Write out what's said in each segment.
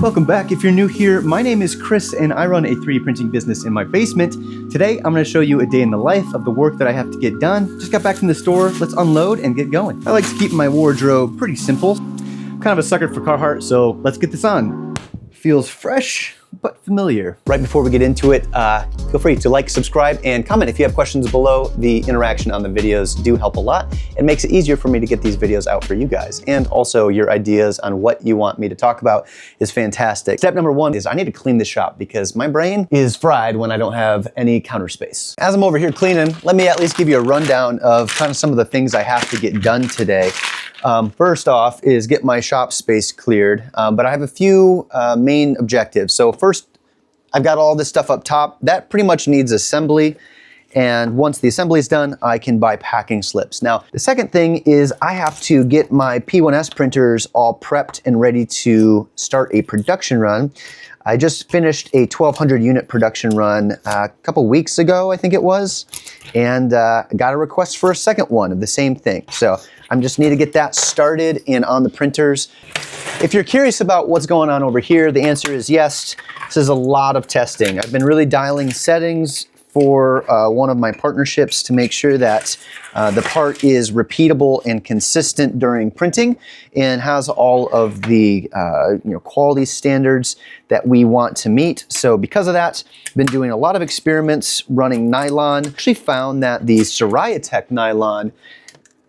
Welcome back. If you're new here, my name is Chris and I run a 3D printing business in my basement. Today, I'm going to show you a day in the life of the work that I have to get done. Just got back from the store. Let's unload and get going. I like to keep my wardrobe pretty simple. I'm kind of a sucker for Carhartt, so let's get this on. Feels fresh, but familiar. Right before we get into it, feel free to like, subscribe, and comment if you have questions below. The interaction on the videos do help a lot. It makes it easier for me to get these videos out for you guys. And also your ideas on what you want me to talk about is fantastic. Step number one is I need to clean the shop because my brain is fried when I don't have any counter space. As I'm over here cleaning, let me at least give you a rundown of kind of some of the things I have to get done today. First off is get my shop space cleared, but I have a few main objectives. So first, I've got all this stuff up top. That pretty much needs assembly. And once the assembly is done, I can buy packing slips. Now, the second thing is I have to get my P1S printers all prepped and ready to start a production run. I just finished a 1,200 unit production run a couple weeks ago, I think it was, and got a request for a second one of the same thing. So I just need to get that started and on the printers. If you're curious about what's going on over here, the answer is yes. This is a lot of testing. I've been really dialing settings for one of my partnerships to make sure that the part is repeatable and consistent during printing and has all of the quality standards that we want to meet. So because of that, I've been doing a lot of experiments running nylon. Actually found that the Tech nylon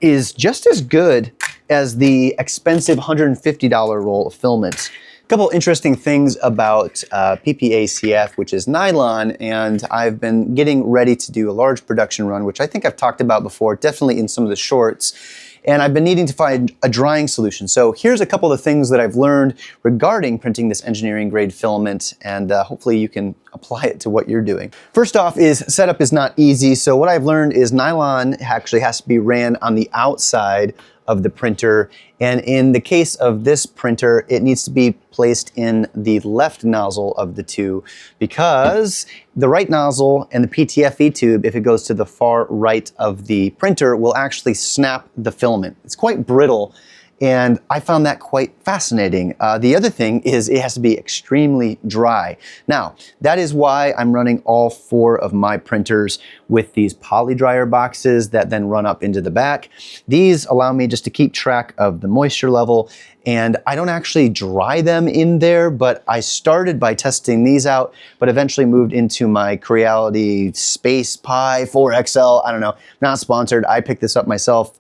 is just as good as the expensive $150 roll of filament. A couple interesting things about PPACF, which is nylon, and I've been getting ready to do a large production run, which I think I've talked about before, definitely in some of the shorts. And I've been needing to find a drying solution. So here's a couple of things that I've learned regarding printing this engineering grade filament, and hopefully you can apply it to what you're doing. First off is setup is not easy. So what I've learned is nylon actually has to be ran on the outside of the printer. And in the case of this printer, it needs to be placed in the left nozzle of the two because the right nozzle and the PTFE tube, if it goes to the far right of the printer, will actually snap the filament. It's quite brittle, and I found that quite fascinating. The other thing is it has to be extremely dry. Now, that is why I'm running all 4 of my printers with these poly dryer boxes that then run up into the back. These allow me just to keep track of the moisture level, and I don't actually dry them in there, but I started by testing these out, but eventually moved into my Creality Space Pi 4XL. I don't know, not sponsored. I picked this up myself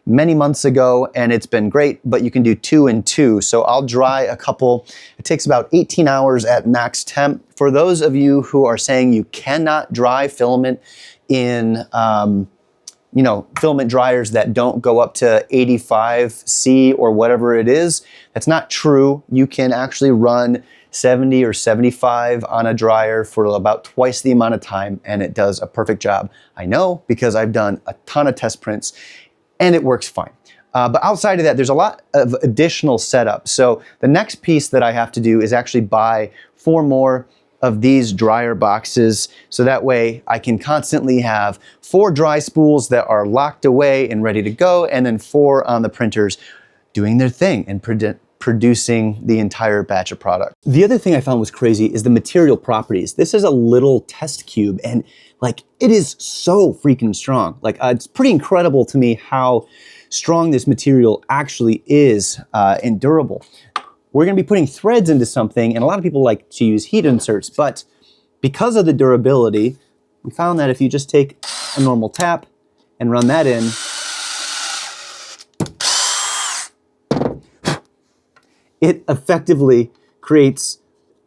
many months ago, and it's been great, but you can do 2 and 2. So I'll dry a couple. It takes about 18 hours at max temp. For those of you who are saying you cannot dry filament in, filament dryers that don't go up to 85C or whatever it is, that's not true. You can actually run 70 or 75 on a dryer for about twice the amount of time, and it does a perfect job. I know because I've done a ton of test prints, and it works fine. But outside of that, there's a lot of additional setup. So the next piece that I have to do is actually buy 4 more of these dryer boxes. So that way I can constantly have 4 dry spools that are locked away and ready to go, and then 4 on the printers doing their thing and producing the entire batch of product. The other thing I found was crazy is the material properties. This is a little test cube, and it is so freaking strong. It's pretty incredible to me how strong this material actually is and durable. We're gonna be putting threads into something, and a lot of people like to use heat inserts, but because of the durability, we found that if you just take a normal tap and run that in, it effectively creates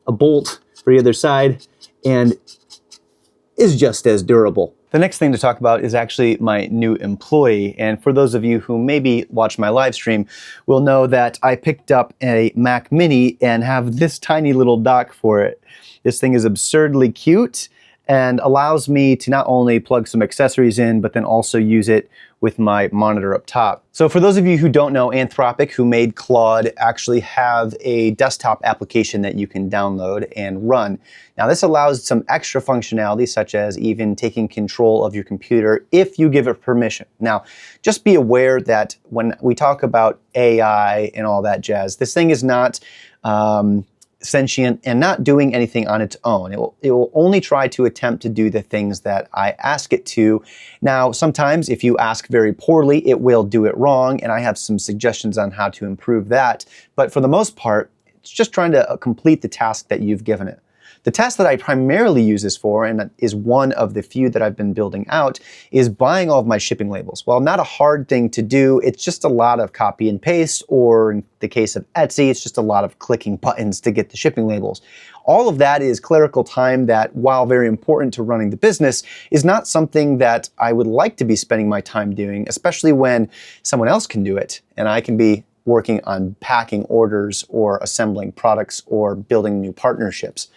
a bolt for the other side and is just as durable. The next thing to talk about is actually my new employee. And for those of you who maybe watch my live stream will know that I picked up a Mac Mini and have this tiny little dock for it. This thing is absurdly cute and allows me to not only plug some accessories in, but then also use it with my monitor up top. So for those of you who don't know, Anthropic, who made Claude, actually have a desktop application that you can download and run. Now this allows some extra functionality, such as even taking control of your computer if you give it permission. Now, just be aware that when we talk about AI and all that jazz, this thing is not sentient and not doing anything on its own. It will only try to attempt to do the things that I ask it to. Now, sometimes if you ask very poorly, it will do it wrong, and I have some suggestions on how to improve that. But for the most part, it's just trying to complete the task that you've given it. The task that I primarily use this for, and is one of the few that I've been building out, is buying all of my shipping labels. Well, not a hard thing to do. It's just a lot of copy and paste, or in the case of Etsy, it's just a lot of clicking buttons to get the shipping labels. All of that is clerical time that, while very important to running the business, is not something that I would like to be spending my time doing, especially when someone else can do it, and I can be working on packing orders or assembling products or building new partnerships.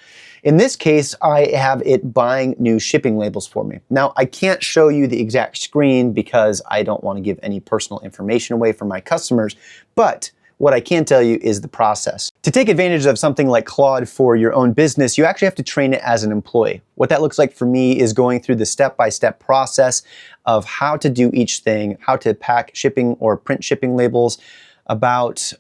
In this case, I have it buying new shipping labels for me. Now, I can't show you the exact screen because I don't want to give any personal information away from my customers, but what I can tell you is the process. To take advantage of something like Claude for your own business, you actually have to train it as an employee. What that looks like for me is going through the step-by-step process of how to do each thing, how to pack shipping or print shipping labels, about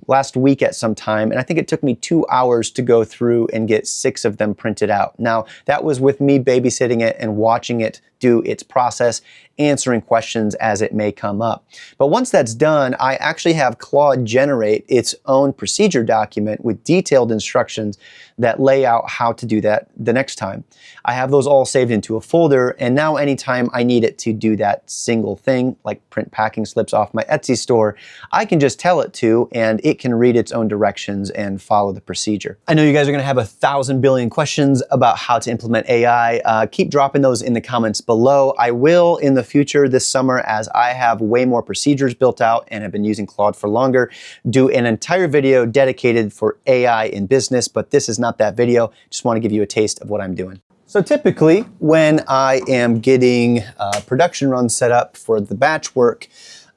last week at some time, and I think it took me 2 hours to go through and get 6 of them printed out. Now, that was with me babysitting it and watching it do its process, answering questions as it may come up. But once that's done, I actually have Claude generate its own procedure document with detailed instructions that lay out how to do that the next time. I have those all saved into a folder, and now anytime I need it to do that single thing, like print packing slips off my Etsy store, I can just tell it to, and it can read its own directions and follow the procedure. I know you guys are gonna have 1,000 billion questions about how to implement AI. Keep dropping those in the comments below. I will in the future this summer, as I have way more procedures built out and have been using Claude for longer, do an entire video dedicated for AI in business, but this is not that video. Just want to give you a taste of what I'm doing. So typically when I am getting production runs set up for the batch work,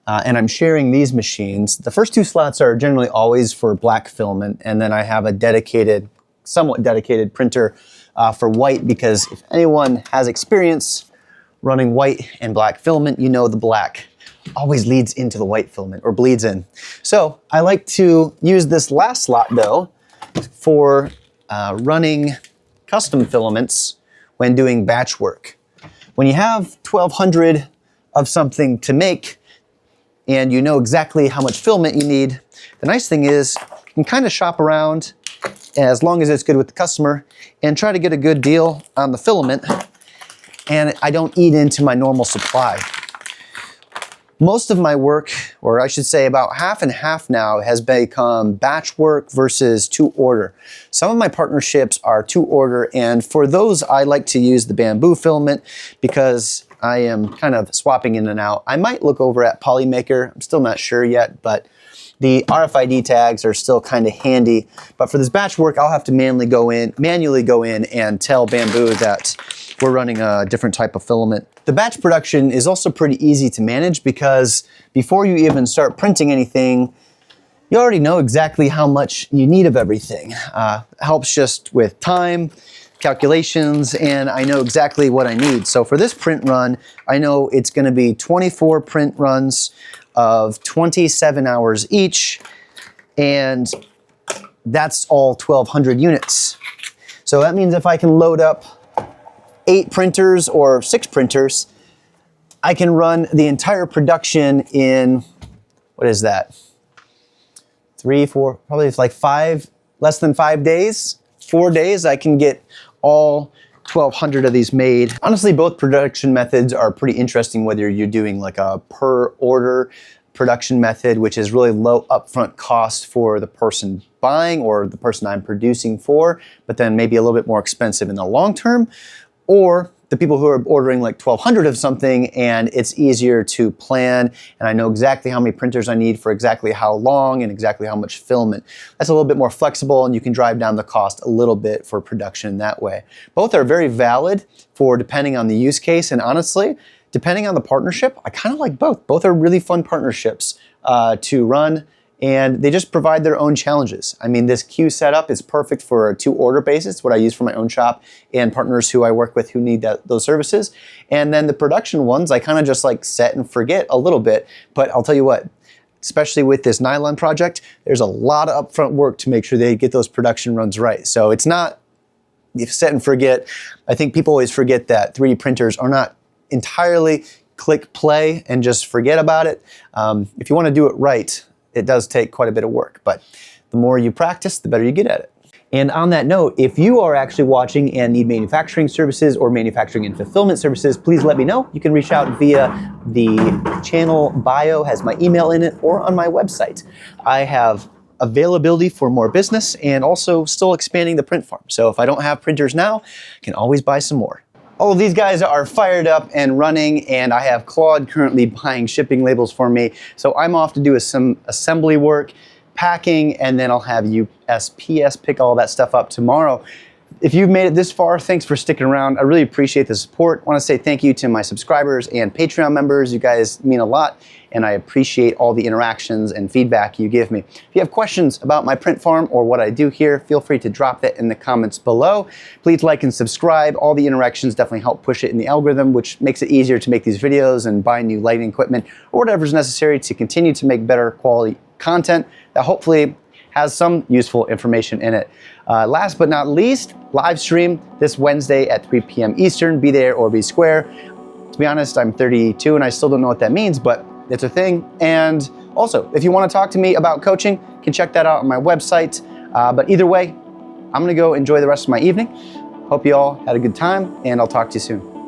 and I'm sharing these machines, the first 2 slots are generally always for black filament, and then I have a dedicated, somewhat dedicated printer for white, because if anyone has experience running white and black filament, you know the black always leads into the white filament, or bleeds in. So I like to use this last slot though for running custom filaments when doing batch work. When you have 1,200 of something to make, and you know exactly how much filament you need, the nice thing is you can kind of shop around, as long as it's good with the customer, and try to get a good deal on the filament, and I don't eat into my normal supply. Most of my work, or I should say about half and half now, has become batch work versus to order. Some of my partnerships are to order, and for those I like to use the bamboo filament because I am kind of swapping in and out. I might look over at Polymaker, I'm still not sure yet, but the RFID tags are still kind of handy. But for this batch work, I'll have to manually go in and tell Bamboo that we're running a different type of filament. The batch production is also pretty easy to manage because before you even start printing anything, you already know exactly how much you need of everything. Helps just with time, calculations, and I know exactly what I need. So for this print run, I know it's gonna be 24 print runs of 27 hours each, and that's all 1,200 units. So that means if I can load up 8 printers or 6 printers, I can run the entire production in, what is that? 3, 4, probably it's like 5, less than 5 days. 4 days, I can get all 1,200 of these made. Honestly, both production methods are pretty interesting, whether you're doing like a per order production method, which is really low upfront cost for the person buying or the person I'm producing for, but then maybe a little bit more expensive in the long term, or the people who are ordering like 1,200 of something and it's easier to plan, and I know exactly how many printers I need for exactly how long and exactly how much filament. That's a little bit more flexible, and you can drive down the cost a little bit for production that way. Both are very valid for depending on the use case, and honestly, depending on the partnership, I kind of like both. Both are really fun partnerships to run, and they just provide their own challenges. I mean, this queue setup is perfect for a to-order basis, what I use for my own shop, and partners who I work with who need those services. And then the production ones, I kind of just like set and forget a little bit, but I'll tell you what, especially with this nylon project, there's a lot of upfront work to make sure they get those production runs right. So it's not you set and forget. I think people always forget that 3D printers are not entirely click play and just forget about it. If you want to do it right, it does take quite a bit of work, but the more you practice, the better you get at it. And on that note, if you are actually watching and need manufacturing services or manufacturing and fulfillment services, please let me know. You can reach out via the channel bio, has my email in it, or on my website. I have availability for more business and also still expanding the print farm. So if I don't have printers now, I can always buy some more. All of these guys are fired up and running, and I have Claude currently buying shipping labels for me. So I'm off to do some assembly work, packing, and then I'll have USPS pick all that stuff up tomorrow. If you've made it this far, thanks for sticking around. I really appreciate the support. I want to say thank you to my subscribers and Patreon members. You guys mean a lot, and I appreciate all the interactions and feedback you give me. If you have questions about my print farm or what I do here, feel free to drop that in the comments below. Please like and subscribe. All the interactions definitely help push it in the algorithm, which makes it easier to make these videos and buy new lighting equipment or whatever is necessary to continue to make better quality content that hopefully has some useful information in it. Last but not least, live stream this Wednesday at 3 p.m. Eastern. Be there or be square. To be honest, I'm 32 and I still don't know what that means, but it's a thing. And also, if you want to talk to me about coaching, you can check that out on my website. But either way, I'm going to go enjoy the rest of my evening. Hope you all had a good time, and I'll talk to you soon.